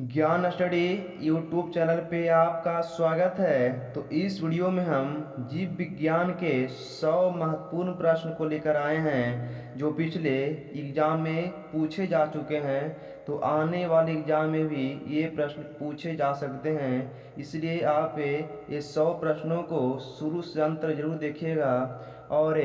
ज्ञान study YouTube channel पे आपका स्वागत है। तो इस वीडियो में हम जीव विज्ञान के 100 महत्वपूर्ण प्रश्न को लेकर आए हैं जो पिछले एग्जाम में पूछे जा चुके हैं। तो आने वाले एग्जाम में भी ये प्रश्न पूछे जा सकते हैं, इसलिए आप ये 100 प्रश्नों को शुरू से अंत तक जरूर देखिएगा और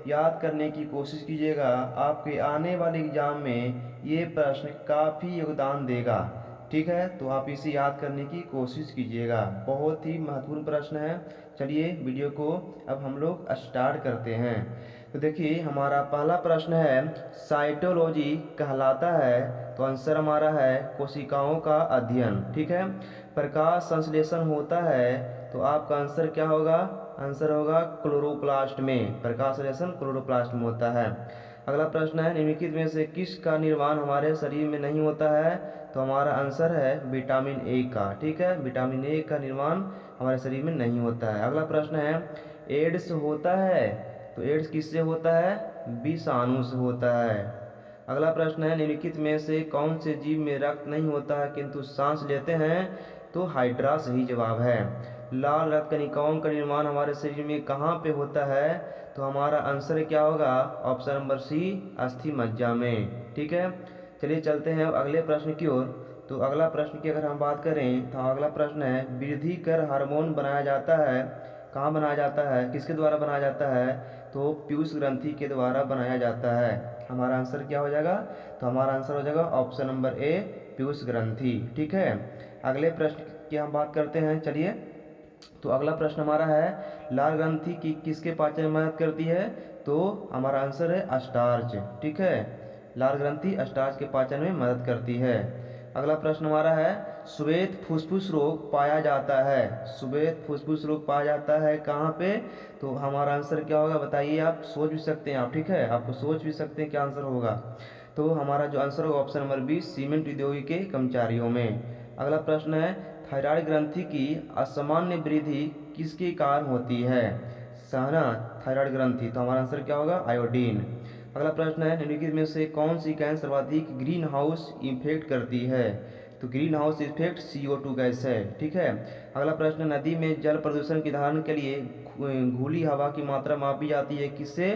याद करने की कोशिश कीजिएगा। आपके आने वाले एग्जाम में ये प्रश्न काफ़ी योगदान देगा। ठीक है, तो आप इसे याद करने की कोशिश कीजिएगा। बहुत ही महत्वपूर्ण प्रश्न है। चलिए वीडियो को अब हम लोग स्टार्ट करते हैं। तो देखिए हमारा पहला प्रश्न है, साइटोलॉजी कहलाता है। तो आंसर हमारा है कोशिकाओं का अध्ययन। ठीक है, प्रकाश संश्लेषण होता है। तो आपका आंसर क्या होगा? आंसर होगा क्लोरोप्लास्ट में। प्रकाश संश्लेषण क्लोरोप्लास्ट में होता है। अगला प्रश्न है, निम्नलिखित में से किसका निर्माण हमारे शरीर में नहीं होता है? तो हमारा आंसर है विटामिन ए का। ठीक है, विटामिन ए का निर्माण हमारे शरीर में नहीं होता है। अगला प्रश्न है, एड्स होता है। तो एड्स किससे होता है? विषाणु से होता है। अगला प्रश्न है, निम्नलिखित में से कौन से जीव में रक्त नहीं होता है किंतु सांस लेते हैं? तो हाइड्रा सही जवाब है। लाल रक्त कणिकाओं का निर्माण हमारे शरीर में कहाँ पे होता है? तो हमारा आंसर क्या होगा? ऑप्शन नंबर सी, अस्थि मज्जा में। ठीक है, चलिए चलते हैं अगले प्रश्न की ओर। तो अगला प्रश्न की अगर हम बात करें तो अगला प्रश्न है, वृद्धिकर हार्मोन बनाया जाता है। कहाँ बनाया जाता है? किसके द्वारा बनाया जाता है? तो पीयूष ग्रंथि के द्वारा बनाया जाता है। हमारा आंसर क्या हो जाएगा? तो हमारा आंसर हो जाएगा ऑप्शन नंबर ए, पीयूष ग्रंथि। ठीक है, अगले प्रश्न की हम बात करते हैं। चलिए, तो अगला प्रश्न हमारा है, लाल ग्रंथि की किसके पाचन में मदद करती है? तो हमारा आंसर है स्टार्च। ठीक है, लाल ग्रंथि स्टार्च के पाचन में मदद करती है। अगला प्रश्न हमारा है, श्वेत फुस्फुस रोग पाया जाता है। श्वेत फुस्फुस रोग पाया जाता है कहाँ पे? तो हमारा आंसर क्या होगा बताइए? आप सोच भी सकते हैं आप। ठीक है, आपको सोच भी सकते हैं क्या आंसर होगा। तो हमारा जो आंसर होगा ऑप्शन नंबर बी, सीमेंट उद्योग के कर्मचारियों में। अगला प्रश्न है, थायराइड ग्रंथि की असामान्य वृद्धि किसके कारण होती है? सहना थायराइड ग्रंथि। तो हमारा आंसर क्या होगा? आयोडीन। अगला प्रश्न है, निम्नलिखित में से कौन सी गैस सर्वाधिक ग्रीन हाउस इफेक्ट करती है? तो green house effect CO2 gas है। ठीक है, अगला प्रश्न, नदी में जल प्रदूषण के निदान के लिए घुली हवा की मात्रा मापी जाती है किससे?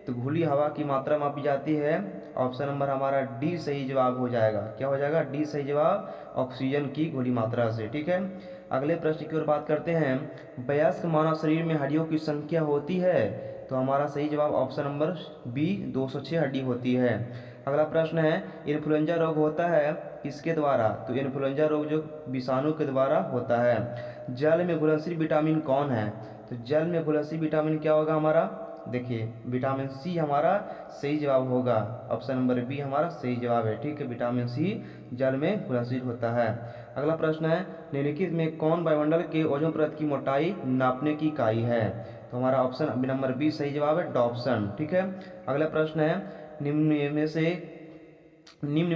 तो घुली हवा की मात्रा मापी जाती है, ऑप्शन नंबर हमारा डी सही जवाब हो जाएगा। क्या हो जाएगा? डी सही जवाब, ऑक्सीजन की घुली मात्रा से। ठीक है, अगले प्रश्न की ओर बात करते हैं, वयस्क मानव शरीर में हड्डियों की संख्या होती है? तो हमारा सही जवाब ऑप्शन नंबर बी, 206 हड्डी होती है। अगला प्रश्न है, इन्फ्लुएंजा रोग होता है किसके द्वारा? तो इन्फ्लुएंजा रोग जो विषाणु के द्वारा होता है। जल में घुलनशील विटामिन कौन है? तो जल में घुलनशील विटामिन क्या होगा हमारा? देखिए विटामिन सी हमारा सही जवाब होगा। ऑप्शन नंबर बी हमारा सही जवाब है। ठीक है, विटामिन सी जल में घुलनशील होता है। अगला प्रश्न है, निम्नलिखित में कौन वायुमंडल के ओजोन परत की मोटाई नापने की इकाई है? तो हमारा ऑप्शन नंबर बी सही जवाब है, डॉप्सन। ठीक है, अगला प्रश्न है, निम्न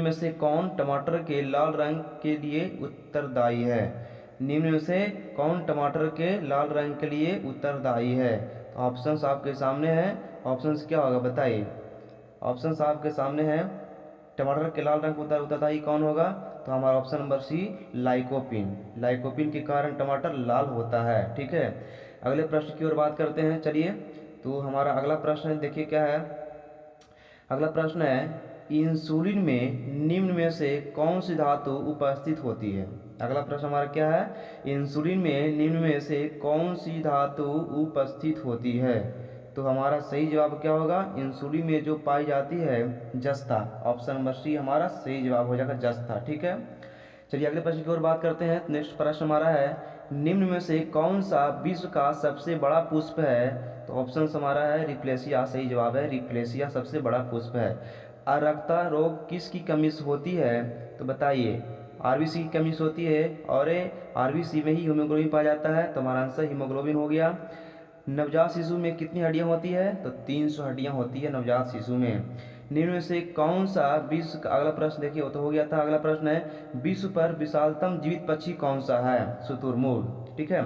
में से कौन टमाटर के लाल रंग के लिए उत्तरदायी है? निम्न में से कौन टमाटर के लाल रंग के लिए उत्तरदायी है? तो ऑप्शंस आपके सामने हैं। ऑप्शंस क्या होगा बताइए? ऑप्शंस आपके सामने हैं। टमाटर के लाल रंग का उत्तरदायी कौन होगा? तो हमारा option number C, lycopene. Lycopene के कारण टमाटर लाल होता है। ठीक है, अगले प्रश्न की ओर बात करते हैं। चलिए, तो हमारा अगला प्रश्न देखिए क्या है। अगला प्रश्न है, इंसुलिन में निम्न में से कौन सी धातु उपस्थित होती है? अगला प्रश्न हमारा क्या है, इंसुलिन में निम्न में से कौन सी धातु उपस्थित होती है? तो हमारा सही जवाब क्या होगा? इंसुलिन में जो पाई जाती है जस्ता। ऑप्शन नंबर सी हमारा सही जवाब हो जाएगा, जस्ता। ठीक है, चलिए अगले प्रश्न की ओर बात करते हैं। नेक्स्ट प्रश्न हमारा है, निम्न में से कौन सा विश्व का सबसे बड़ा पुष्प है? तो ऑप्शन हमारा है रिप्लेसिया, सही जवाब है, रिप्लेसिया सबसे बड़ा पुष्प है। अरक्ता रोग किसकी कमी से होती है? तो बताइए। आरबीसी की कमी से होती है और आरबीसी में ही हीमोग्लोबिन पाया जाता है। तो हमारा आंसर हीमोग्लोबिन हो गया। नवजात शिशु में कितनी हड्डियां होती है? तो 300 हड्डियां होती है नवजात शिशु में। निम्न में से कौन सा विश्व का, अगला प्रश्न देखिए वो तो हो गया था। अगला प्रश्न है, विश्व पर विशालतम जीवित पक्षी कौन सा है? शुतुरमुर्ग। ठीक है,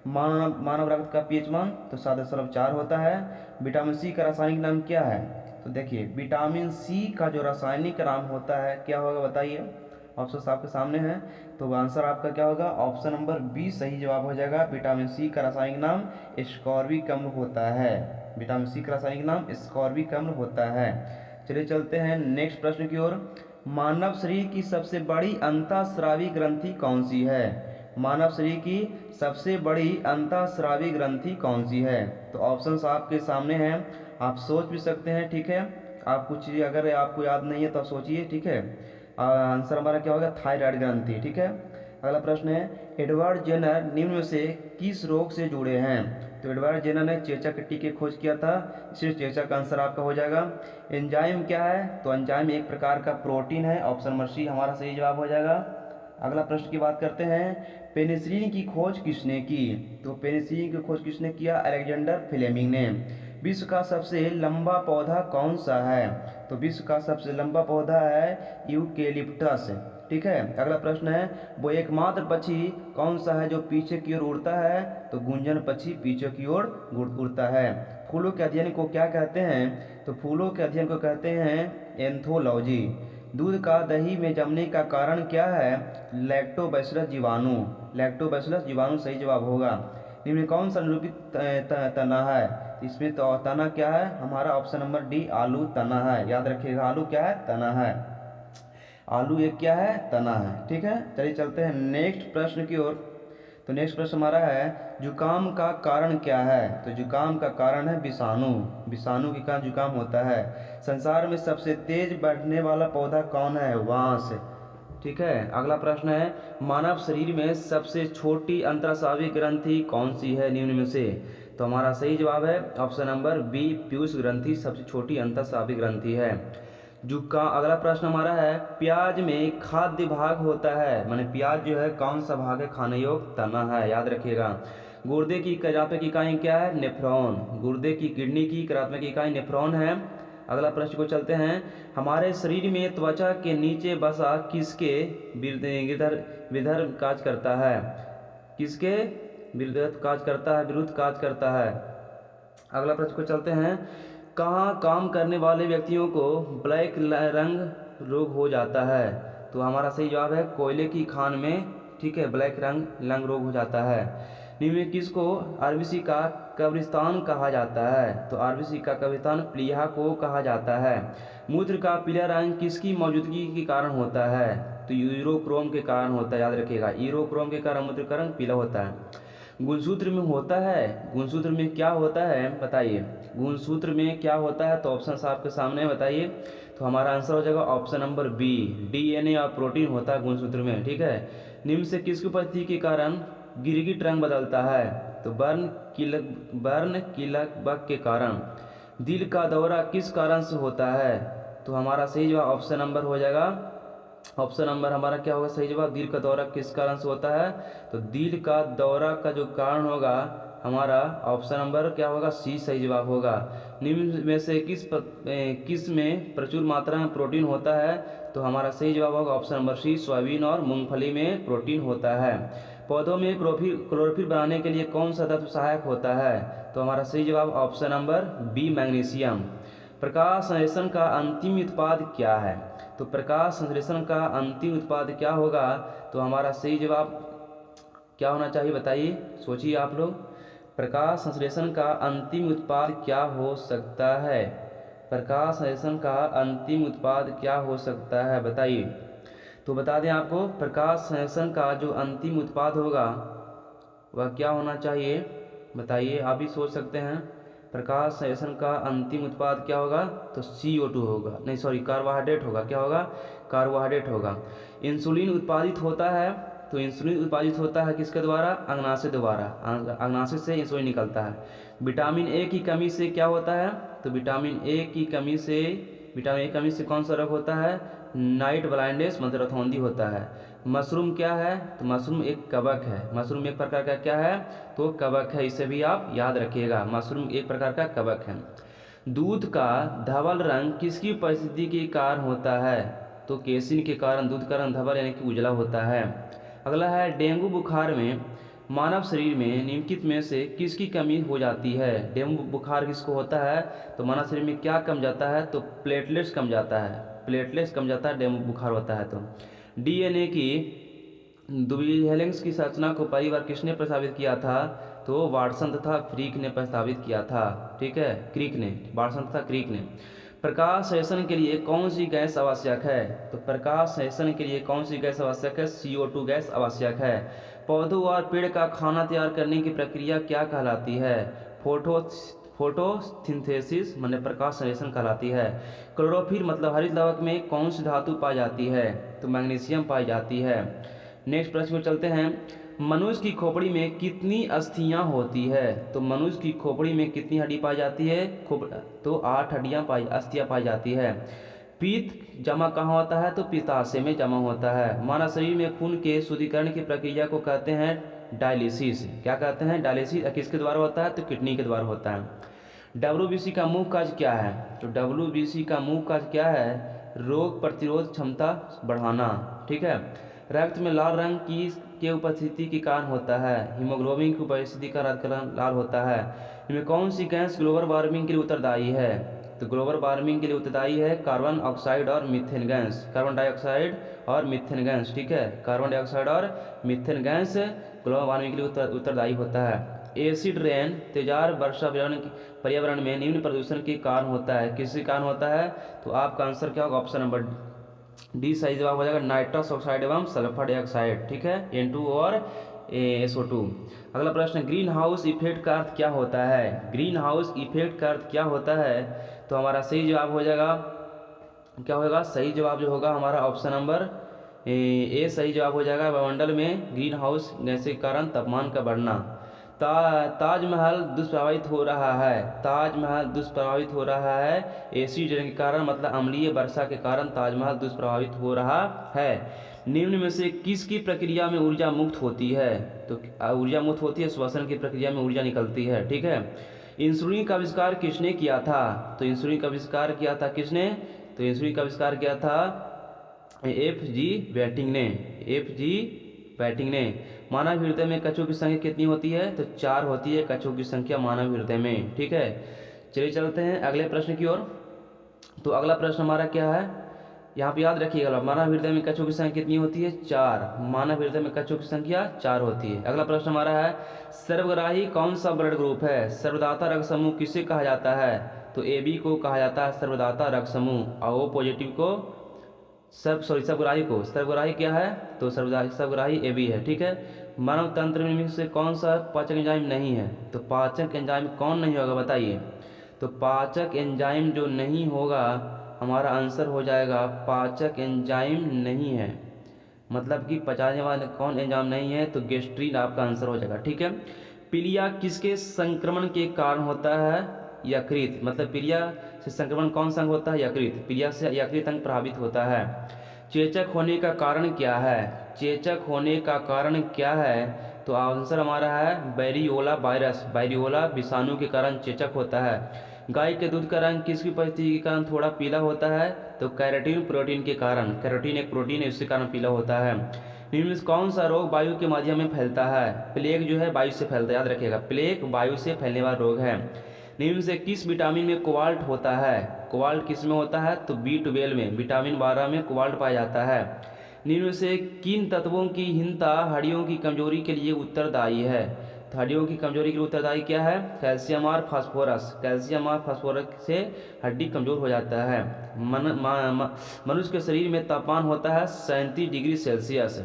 मानव रक्त का पीएच मान तो 7.4 होता है। विटामिन सी का रासायनिक नाम क्या है? तो देखिए विटामिन सी का जो रासायनिक नाम होता है क्या होगा बताइए? ऑप्शन आपके सामने हैं। तो आंसर आपका क्या होगा, ऑप्शन नंबर बी सही जवाब हो जाएगा। विटामिन सी का रासायनिक नाम एस्कॉर्बिक अम्ल होता है। विटामिन सी का रासायनिक नाम एस्कॉर्बिक अम्ल होता है। चलिए चलते हैं नेक्स्ट प्रश्न की ओर। मानव शरीर की सबसे बड़ी अंतःस्रावी ग्रंथि कौन सी है? मानव शरीर की सबसे बड़ी अंतःस्रावी ग्रंथि कौन सी है? तो ऑप्शंस आपके सामने हैं, आप सोच भी सकते हैं, ठीक है। आप कुछ अगर आपको याद नहीं है तो आप सोचिए, ठीक है। आंसर हमारा क्या होगा, थायराइड ग्रंथि, ठीक है। अगला प्रश्न है, एडवर्ड जेनर निम्न में से किस रोग से जुड़े हैं? तो एडवर्ड जेनर ने चेचक की की खोज किया था, इसलिए चेचक का आंसर आपका हो जाएगा। एंजाइम क्या है? तो एंजाइम एक प्रकार का प्रोटीन है, ऑप्शन नंबर सी हमारा सही जवाब हो जाएगा। अगला प्रश्न की बात करते हैं, पेनिसिलिन की खोज किसने की? तो पेनिसिलिन की खोज किसने किया? अलेक्जेंडर फ्लेमिंग ने। विश्व का सबसे लंबा पौधा कौन सा है? तो विश्व का सबसे लंबा पौधा है यूकेलिप्टस, ठीक है। अगला प्रश्न है, वो एकमात्र पक्षी कौन सा है जो पीछे की ओर उड़ता है? तो गुंजन पक्षी पीछे की ओर उड़ता है। फूलों के अध्ययन को क्या कहते हैं? तो फूलों के अध्ययन को कहते हैं एंथोलॉजी। दूध का दही में जमने का कारण क्या है? लैक्टोबैसिलस जीवाणु। लैक्टोबैसिलस जीवाणु सही जवाब होगा। निम्न में कौन सा निरूपित तना है? इसमें तो तना क्या है हमारा, ऑप्शन नंबर डी आलू तना है। याद रखिएगा, आलू क्या है? तना है। आलू एक क्या है? तना है, ठीक है। चलिए चलते हैं नेक्स्ट प्रश्न की ओर। तो नेक्स्ट प्रश्न हमारा है, जुकाम का कारण क्या है? तो जुकाम का कारण है विषाणु। विषाणु के कारण जुकाम होता है। संसार में सबसे तेज बढ़ने वाला पौधा कौन है? बांस, ठीक है। अगला प्रश्न है, मानव शरीर में सबसे छोटी अंतःस्रावी ग्रंथि कौन सी है निम्न में से? तो हमारा सही जवाब है ऑप्शन नंबर बी पीयूष ग्रंथि सबसे छोटी अंतःस्रावी ग्रंथि है। अगला प्रश्न हमारा है, प्याज में खाद्य भाग होता है, माने प्याज जो है कौन सा भाग है खाने योग्य? तना है, याद रखिएगा। गुर्दे की क्रियात्मक इकाई क्या है? नेफ्रॉन। गुर्दे की किडनी की क्रियात्मक इकाई नेफ्रॉन है। अगला प्रश्न को चलते हैं, हमारे शरीर में त्वचा के नीचे बसा किसके विरुद्ध कार्य करता है? किसके विरुद्ध कार्य करता है? विरुद्ध कार्य करता है। अगला प्रश्न को चलते हैं, कहाँ काम करने वाले व्यक्तियों को ब्लैक रंग रोग हो जाता है? तो हमारा सही जवाब है कोयले की खान में, ठीक है, ब्लैक रंग रोग हो जाता है। निम्न में किसको आरबीसी का कब्रिस्तान कहा जाता है? तो आरबीसी का कब्रिस्तान प्लीहा को कहा जाता है। मूत्र का पीला रंग किसकी मौजूदगी के कारण होता है? तो यूरोक्रोम के कारण होता है, याद रखिएगा। यूरोक्रोम के कारण मूत्र का रंग पीला होता है। गुणसूत्र में होता है, गुणसूत्र में क्या होता है बताइए? गुणसूत्र में क्या होता है? तो ऑप्शन आपके सामने बताइए। तो हमारा आंसर हो जाएगा ऑप्शन नंबर बी डीएनए और प्रोटीन होता है गुणसूत्र में, ठीक है। निम्न से किसकी उपस्थिति के कारण गिरगिट रंग बदलता है? तो बर्न किलकबग के कारण। दिल का दौरा किस कारण से होता है? तो हमारा सही जवाब ऑप्शन नंबर हो जाएगा, ऑप्शन नंबर हमारा क्या होगा सही जवाब, दिल का दौरा किस कारण से होता है? तो दिल का दौरा का जो कारण होगा हमारा ऑप्शन नंबर क्या होगा, सी सही जवाब होगा। निम्न में से किस में प्रचुर मात्रा में प्रोटीन होता है? तो हमारा सही जवाब होगा ऑप्शन नंबर सी, सोयाबीन और मूंगफली में प्रोटीन होता है। पौधों में क्लोरोफिल बनाने के लिए कौन सा तत्व सहायक होता है? तो हमारा सही जवाब ऑप्शन नंबर बी मैग्नीशियम। प्रकाश संश्लेषण का अंतिम उत्पाद क्या है? तो प्रकाश संश्लेषण का अंतिम उत्पाद क्या होगा? तो हमारा सही जवाब क्या होना चाहिए बताइए, सोचिए आप लोग। प्रकाश संश्लेषण का अंतिम उत्पाद क्या हो सकता है? प्रकाश संश्लेषण का अंतिम उत्पाद क्या हो सकता है बताइए। तो बता दें आपको, प्रकाश संश्लेषण का जो अंतिम उत्पाद होगा वह क्या होना चाहिए बताइए, आप भी सोच सकते हैं। प्रकाश संश्लेषण का अंतिम उत्पाद क्या होगा? तो CO2 होगा, नहीं सॉरी कार्बोहाइड्रेट होगा। क्या होगा? कार्बोहाइड्रेट होगा। इंसुलिन उत्पादित होता है, तो इंसुलिन उत्पादित होता है किसके द्वारा? अग्नाशय द्वारा, अग्नाशय से इंसुलिन निकलता है। विटामिन ए की कमी से क्या होता है? तो विटामिन ए की कमी से कौन सा रोग होता है? नाइट ब्लाइंडनेस मतलब रतौंधी होता है। मशरूम क्या है? तो मशरूम एक कवक है। मशरूम एक प्रकार का क्या है? तो कवक है, इसे भी आप याद रखिएगा, मशरूम एक प्रकार का कवक है। दूध का धवल रंग किसकी उपस्थिति के कारण होता है? तो केसिन के कारण दूध का रंग धवल यानी कि उजला होता है। अगला है, डेंगू बुखार में मानव शरीर में निम्नलिखित में से किसकी कमी हो जाती है? डेंगू बुखार किसको होता है? तो मानव शरीर में क्या कम जाता है? तो प्लेटलेट्स कम जाता है, प्लेटलेट्स कम जाता है, डेंगू बुखार होता है। तो डीएनए की द्वितीय हेलिक्स की संरचना को पहली बार किसने प्रस्तावित किया था? तो वाटसन तथा क्रिक ने प्रस्तावित किया था। ठीक है, क्रिक ने, वाटसन तथा क्रिक ने। प्रकाश संश्लेषण के लिए कौन सी गैस आवश्यक है? तो प्रकाश संश्लेषण के लिए कौन सी गैस आवश्यक है? CO2 गैस आवश्यक है। पौधों और पेड़ का खाना तैयार करने की प्रक्रिया क्या कहलाती है? फोटोसिंथेसिस माने प्रकाश संश्लेषण कहलाती है। क्लोरोफिल मतलब हरित लवक में कौन सी धातु पाई जाती है? तो मैग्नीशियम पाई जाती है। नेक्स्ट प्रश्न को चलते हैं। मनुष्य की खोपड़ी में कितनी अस्थियां होती है? तो मनुष्य की खोपड़ी में कितनी हड्डी पाई जाती है? तो 8 अस्थियां पाई जाती है। पित्त जमा कहाँ होता है? तो पित्ताशय में जमा होता है। मानव शरीर में खून के शुद्धिकरण की प्रक्रिया को कहते हैं डायलिसिस। क्या कहते हैं? डायलिसिस किसके द्वारा होता है? तो किडनी के द्वारा होता है। WBC का मुख्य कार्य क्या है? तो WBC का मुख्य कार्य क्या है? रोग प्रतिरोध क्षमता बढ़ाना। ठीक है। रक्त में लाल रंग की उपस्थिति के कारण होता है। हीमोग्लोबिन की उपस्थिति का रक्त लाल होता है। इनमें कौन सी गैस ग्लोबल वार्मिंग के लिए उत्तरदायी है? तो ग्लोबल वार्मिंग के लिए उत्तरदायी है कार्बन ऑक्साइड और मीथेन गैस, कार्बन डाइऑक्साइड और मीथेन गैस। ठीक है, कार्बन डाइऑक्साइड और मीथेन गैस ग्लोबल वार्मिंग के लिए उत्तरदायी होता है। एसिड रेन तेजाब वर्षा पर्यावरण में निम्न प्रदूषण के कारण होता है। किसके कारण होता है? तो आपका आंसर क्या होगा? ऑप्शन नंबर डी सही जवाब हो जाएगा, नाइट्रस ऑक्साइड एवं सल्फर डाइऑक्साइड। ठीक है, N2 और SO2। अगला प्रश्न, ग्रीन हाउस इफेक्ट का अर्थ क्या होता है? ग्रीन हाउस इफेक्ट का अर्थ क्या होता है? तो हमारा सही जवाब हो जाएगा, क्या होगा? सही जवाब जो होगा हमारा ऑप्शन नंबर ए सही जवाब हो जाएगा। वायुमंडल में ग्रीन हाउस गैस के कारण तापमान का बढ़ना। ताजमहल दुष्प्रभावित हो रहा है। ताजमहल दुष्प्रभावित हो रहा है एसिड रेन के कारण, मतलब अम्लीय वर्षा के कारण ताजमहल दुष्प्रभावित हो रहा है। निम्न में से किसकी प्रक्रिया में ऊर्जा मुक्त होती है? तो ऊर्जा मुक्त होती है, श्वसन की प्रक्रिया में ऊर्जा निकलती है। ठीक है। इंसुलिन का आविष्कार किसने किया था? तो इंसुलिन का आविष्कार किया था किसने? तो इंसुलिन का आविष्कार किया था FG बैटिंग ने। FG बैटिंग ने। मानव हृदय में कछुओं की संख्या कितनी होती है? तो 4 होती है कछुओं की संख्या मानव हृदय में। ठीक है, चलिए चलते हैं अगले प्रश्न की ओर। तो अगला प्रश्न हमारा क्या है? यहाँ पे याद रखिएगा, मानव हृदय में कछुओं की संख्या कितनी होती है? 4। मानव हृदय में कछुओं की संख्या 4 होती है। अगला प्रश्न हमारा है, सर्वग्राही कौन सा ब्लड ग्रुप है? सर्वदाता रक्त समूह किसे कहा जाता है? तो AB को कहा जाता है सर्वदाता रक्त समूह, और O पॉजिटिव को सर्वग्राही क्या है? तो सर्वग्राही AB है। ठीक है। मानव तंत्र में से कौन सा पाचक एंजाइम नहीं है? तो पाचक एंजाइम कौन नहीं होगा बताइए? तो पाचक एंजाइम जो नहीं होगा, हमारा आंसर हो जाएगा पाचक एंजाइम नहीं है, मतलब कि पचाने वाले कौन एंजाइम नहीं है? तो गेस्ट्रीन आपका आंसर हो जाएगा। ठीक है। पीलिया किसके संक्रमण के कारण होता है? यकृत, मतलब पीलिया से संक्रमण कौन सा अंग होता है? यकृत। पीलिया से यकृत अंग प्रभावित होता है। चेचक होने का कारण क्या है? चेचक होने का कारण क्या है? तो आंसर हमारा है बैरियोला वायरस, बैरियोला विषाणु के कारण चेचक होता है। गाय के दूध का रंग किसकी उपस्थिति के कारण थोड़ा पीला होता है? तो कैरोटीन प्रोटीन के कारण, कैरोटीन एक प्रोटीन है, इसके कारण पीला होता है। निम्न में कौन सा रोग वायु के माध्यम में फैलता है? प्लेग जो है वायु से फैलता है, याद रखिएगा, प्लेग वायु से फैलने वाला रोग है। निम्न से किस विटामिन में कोबाल्ट होता है? कोबाल्ट किस में होता है? तो B12 में, विटामिन 12 में कोबाल्ट पाया जाता है। निम्न से किन तत्वों की हीनता हड्डियों की कमजोरी के लिए उत्तरदायी है? तो हड्डियों की कमजोरी के लिए उत्तरदायी क्या है? कैल्शियम और फास्फोरस। कैल्शियम और फास्फोरस से हड्डी कमजोर हो जाता है। मनुष्य के शरीर में तापमान होता है 37 डिग्री सेल्सियस।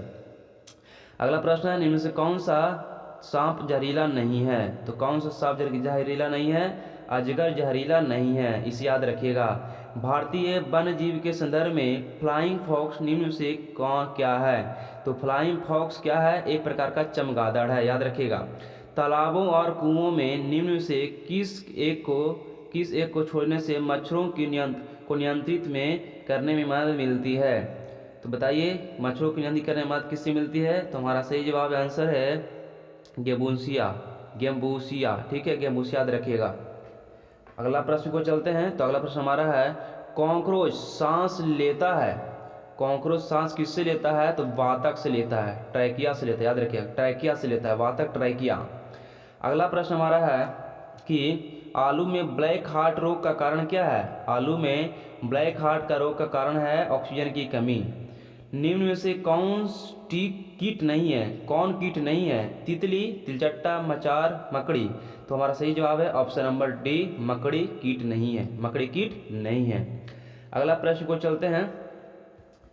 अगला प्रश्न है, निम्न से कौन सा सांप जहरीला नहीं है? तो कौन सा सांप जहरीला नहीं है? अजगर जहरीला नहीं है, इसे याद रखिएगा। भारतीय वन्य जीव के संदर्भ में फ्लाइंग फॉक्स निम्न से कौन क्या है? तो फ्लाइंग फॉक्स क्या है? एक प्रकार का चमगादड़ है, याद रखिएगा। तालाबों और कुओं में निम्न से किस एक को छोड़ने से मच्छरों को नियंत्रित में करने में मदद मिलती है? तो बताइए, मच्छरों को नियंत्रित करने में मदद किससे मिलती है? तो हमारा सही जवाब आंसर है गेम्बूसिया। ठीक है, गेम्बूसिया याद रखिएगा। अगला प्रश्न को चलते हैं। तो अगला प्रश्न हमारा है, कॉकरोच सांस लेता है? कॉकरोच सांस किससे लेता है? तो वातक से लेता है, ट्रैकिया से लेता है, याद रखिएगा, ट्रैकिया से लेता है, वातक ट्रैकिया। अगला प्रश्न हमारा है कि आलू में ब्लैक हार्ट रोग का कारण क्या है? आलू में ब्लैक हार्ट का रोग का कारण है ऑक्सीजन की कमी। निम्न में से कौन कीट नहीं है, कौन कीट नहीं है? तितली, तिलचट्टा, मचार, मकड़ी। तो हमारा सही जवाब है ऑप्शन नंबर डी, मकड़ी कीट नहीं है, मकड़ी कीट नहीं है। अगला प्रश्न को चलते हैं,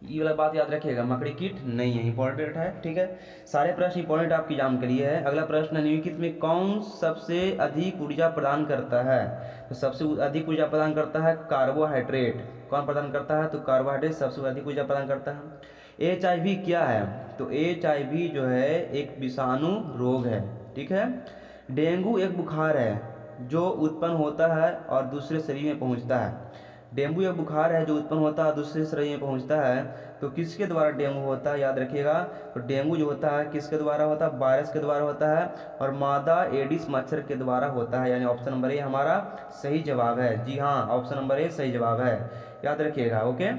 ये वाला बात याद रखिएगा, मकड़ी कीट नहीं है, इंपॉर्टेंट है, ठीक है। सारे प्रश्न इंपॉर्टेंट आपके एग्जाम के लिए है। अगला प्रश्न है, निम्नलिखित में कौन सबसे अधिक ऊर्जा प्रदान करता है? तो सबसे अधिक ऊर्जा प्रदान करता है कार्बोहाइड्रेट। कौन प्रदान करता है? तो कार्बोहाइड्रेट सबसे अधिक ऊर्जा प्रदान करता है। HIV क्या है? तो HIV जो है एक विषाणु रोग है, ठीक है। डेंगू एक बुखार है जो उत्पन्न होता है और दूसरे शरीर में पहुंचता है। डेंगू एक बुखार है जो उत्पन्न होता है दूसरे शरीर में पहुंचता है। तो किसके द्वारा डेंगू होता है, याद रखिएगा। तो डेंगू जो होता है किसके द्वारा होता है? वायरस के द्वारा होता है, और मादा एडिस मच्छर के द्वारा होता है। यानी ऑप्शन नंबर ए हमारा सही जवाब है। जी हाँ, ऑप्शन नंबर ए सही जवाब है, याद रखिएगा। ओके,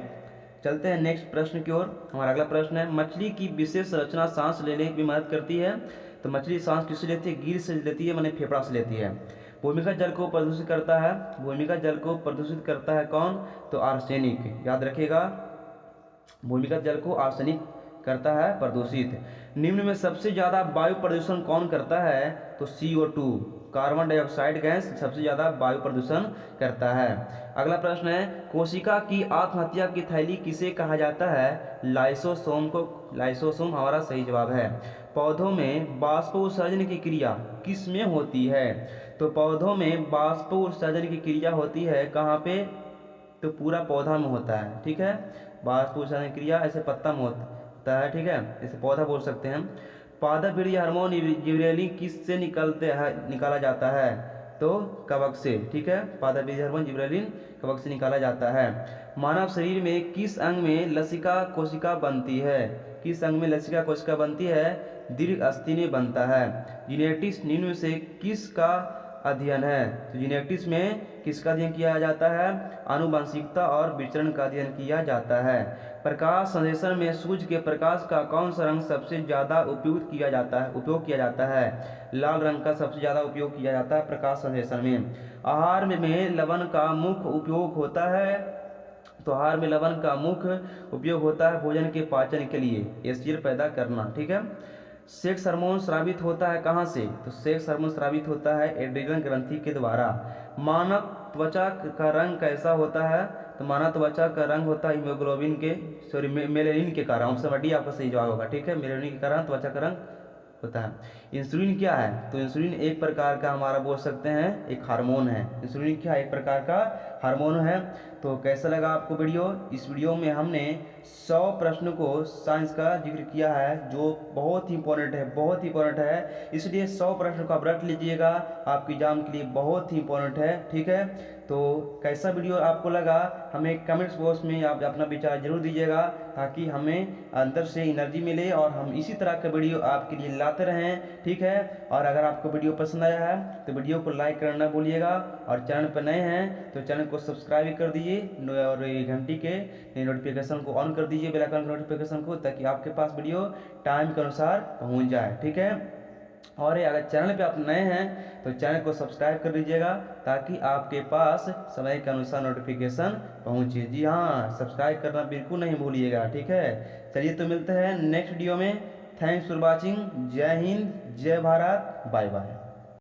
चलते हैं नेक्स्ट प्रश्न की ओर। हमारा अगला प्रश्न है, मछली की विशेष रचना सांस लेने में मदद करती है। तो मछली सांस किससे लेती है? गिर से लेती है, माने फेफड़ा से लेती है। भूमिगत जल को प्रदूषित करता है, भूमिगत जल को प्रदूषित करता है कौन? तो आर्सेनिक, याद रखिएगा। भूमिगत जल को आर्सेनिक करता है प्रदूषित। निम्न में सबसे ज्यादा वायु प्रदूषण कौन करता है? तो CO2, कार्बन डाइऑक्साइड गैस सबसे ज्यादा वायु प्रदूषण करता है। अगला प्रश्न है, कोशिका की आत्महत्या की थैली किसे कहा जाता है? लाइसोसोम को। लाइसोसोम हमारा सही जवाब है। पौधों में बाष्पोत्सर्जन की क्रिया किस में होती है? तो पौधों में बाष्पोत्सर्जन की क्रिया होती है कहाँ पे? तो पूरा पौधा में होता है, ठीक है। बाष्पोत्सर्जन क्रिया ऐसे पत्ता में होता है, ठीक है, इसे पौधा बोल सकते हैं। पादप वीर्य हार्मोन जिबरेलिन किससे निकाला जाता है? तो कवक से, ठीक है। पादप वीर्य हार्मोन जिबरेलिन कवक से निकाला जाता है। मानव शरीर में किस अंग में लसिका कोशिका बनती है? किस अंग में लसिका कोशिका बनती है? दीर्घ अस्थि में बनता है। जीनेटिक्स निम्न में से किसका अध्ययन है? तो जीनेटिक्स में किसका अध्ययन किया जाता है? आनुवंशिकता और विचरण का अध्ययन किया जाता है। प्रकाश संश्लेषण में सूर्य के प्रकाश का कौन सा रंग सबसे ज्यादा उपयोग किया जाता है? लाल रंग का सबसे ज्यादा उपयोग किया जाता है प्रकाश संश्लेषण में। आहार में लवण का मुख्य उपयोग होता है। तो आहार में लवण का मुख्य उपयोग होता है भोजन के पाचन के लिए, एसिड पैदा करना, ठीक है। सेक्स हार्मोन स्रावित होता है कहाँ से? तो सेक्स हार्मोन स्रावित होता है एड्रिनल ग्रंथि के द्वारा। मानव त्वचा का रंग कैसा होता है? तो मानव त्वचा का रंग होता है हीमोग्लोबिन के मेलेनिन के कारण। ऑप्शन डी आपका सही जवाब होगा, ठीक है। मेलेनिन के कारण त्वचा का रंग होता है। इंसुलिन क्या है? तो इंसुलिन एक प्रकार का हमारा बोल सकते हैं एक हार्मोन है। इंसुलिन क्या? एक प्रकार का हार्मोन है। तो कैसा लगा आपको वीडियो? इस वीडियो में हमने 100 प्रश्नों को साइंस का जिक्र किया है जो बहुत ही इंपॉर्टेंट है, बहुत ही इंपॉर्टेंट है। इसलिए 100 प्रश्नों को आप रट लीजिएगा, आपके एग्जाम के लिए बहुत ही इंपॉर्टेंट है, ठीक है। तो कैसा वीडियो आपको लगा हमें कमेंट्स बॉक्स में आप अपना विचार जरूर दीजिएगा, ताकि हमें अंदर से एनर्जी मिले और हम इसी तरह का वीडियो आपके लिए लाते रहें, ठीक है। और अगर आपको वीडियो पसंद आया है तो वीडियो को लाइक करना भूलिएगा, और चैनल पर नए हैं तो चैनल को सब्सक्राइब कर दीजिए और घंटी के नोटिफिकेशन को ऑन कर दीजिए, बेल आइकन नोटिफिकेशन को, ताकि आपके पास वीडियो टाइम के अनुसार पहुंच जाए, ठीक है। और अगर चैनल पे आप नए हैं तो चैनल को सब्सक्राइब कर लीजिएगा, ताकि आपके पास समय के अनुसार नोटिफिकेशन पहुंचे। जी हाँ, सब्सक्राइब करना बिल्कुल नहीं भूलिएगा, ठीक है। चलिए तो मिलते हैं नेक्स्ट वीडियो में। Thanks for watching. जय हिंद, जय भारत, बाय बाय।